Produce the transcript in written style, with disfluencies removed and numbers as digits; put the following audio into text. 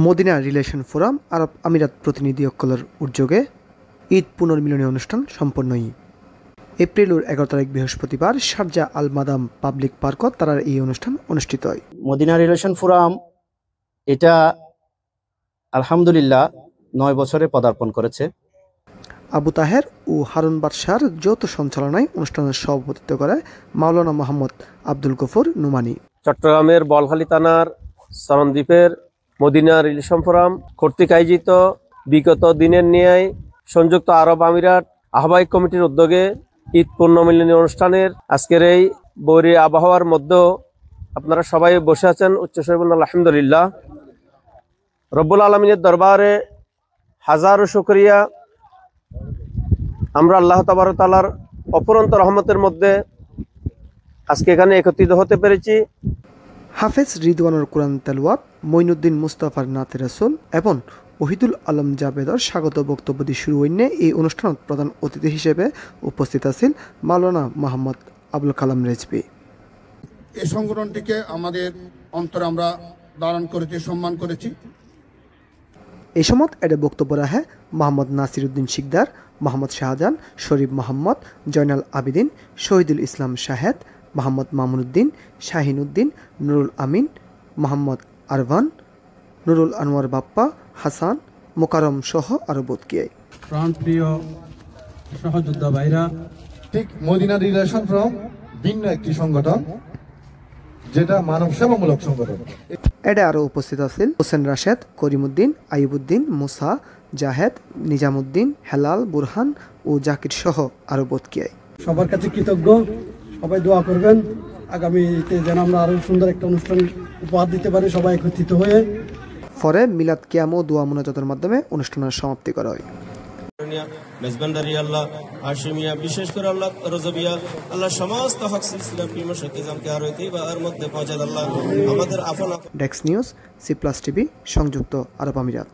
Medina relation forum আরব আমিরাত প্রতিনিধি অক্কলের উদ্যোগে ঈদ পুনর্মিলনী অনুষ্ঠান সম্পন্নই এপ্রিল 11 তারিখ বৃহস্পতিবার শারজা আল মাদাম পাবলিক পার্কত তারা এই অনুষ্ঠান অনুষ্ঠিত হয়। মদিনা রিলেশন ফোরাম এটা আলহামদুলিল্লাহ 9 বছরে পদার্পণ করেছে। আবু তাহের ও হারুন বাদশার যৌথ সঞ্চালনায় অনুষ্ঠানের সভাপতিত্ব করে মাওলানা মোহাম্মদ আব্দুল গফুর নুমানি। চট্টগ্রামের বলখালী থানার সরণদ্বীপের মদিনা রিলেশন ফোরাম কর্তৃক আয়োজিত বিগত দিনের ন্যায় সংযুক্ত আরব আমিরাত আহ্বায়ক কমিটির উদ্যোগে ঈদ পুনর্মিলনী অনুষ্ঠানের আজকের এই বৈরী আবহাওয়ার মধ্যেও আপনারা সবাই বসে আছেন উচ্চস্বরে বলুন আলহামদুলিল্লাহ। রব্বুল আলমিনের দরবারে হাজারো শুকরিয়া। আমরা আল্লাহ তাবারক তাআলার অপরন্ত রহমতের মধ্যে আজকে এখানে একত্রিত হতে পেরেছি। হাফেজ রিদওয়ানুর কোরআন তেলাওয়াত, মঈনুদ্দিন মুস্তাফার নাতে রাসূল এবং ওহিদুল আলম জাবেদর স্বাগত বক্তব্য দিয়ে শুরু হইনে এই অনুষ্ঠানত প্রধান অতিথি হিসেবে উপস্থিত আছেন মাওলানা মোহাম্মদ আবুল কালাম রেজভী। এই সংগঠনটিকে আমাদের অন্তরে আমরা ধারণ করেছি, সম্মান করেছি। এই সময় এতে বক্তব্য রাখে মোহাম্মদ নাসির উদ্দিন শিকদার, মোহাম্মদ শাহজাহান, শরীফ মোহাম্মদ, জয়নাল আবিদিন, শহীদুল ইসলাম শাহেদ, মোহাম্মদ মামুনুদ্দিন, শাহিন উদ্দিন, নুরুল আমিন, মোহাম্মদ আরভান, নুরুল আনোয়ার বাপ্পা, হাসান, মোকারম সহ আরো বোধকিয়ায়। প্রাণপ্রিয় সহযোদ্ধা ভাইরা, ঠিক মদিনা রিলেশন ফ্রম ভিন্ন একটি সংগঠন যেটা মানব সেবামূলক সংগঠন। এতে আরো উপস্থিত আছেন হোসেন রাশেদ, করিমউদ্দিন, আইয়ুবউদ্দিন, মুসা, জাহেদ, নিজামউদ্দিন, হেলাল, বুরহান ও জাকির সহ আরো বোধকিয়ায়। সবার কাছে কৃতজ্ঞ। সবাই দোয়া করবেন আগামীতে যেন আমরা আরো সুন্দর একটা অনুষ্ঠান উপহার দিতে পারি সবাই একত্রিত হয়ে। পরে মিলাদ কিয়াম ও দোয়া মুনাজাতের মাধ্যমে অনুষ্ঠানের সমাপ্তি করা হয়। মেজবানদারি আল্লাহ হাশিমিয়া, বিশেষ করে আল্লাহ রজবিয়া, আল্লাহ সমস্ত হক সিলসিলা প্রিয় শক্তিজামকে আর হইতে বা আর মধ্যে পৌঁছায় আল্লাহ আমাদের আপন। ডেস্ক নিউজ, C+ টিভি, সংযুক্ত আরব আমিরাত।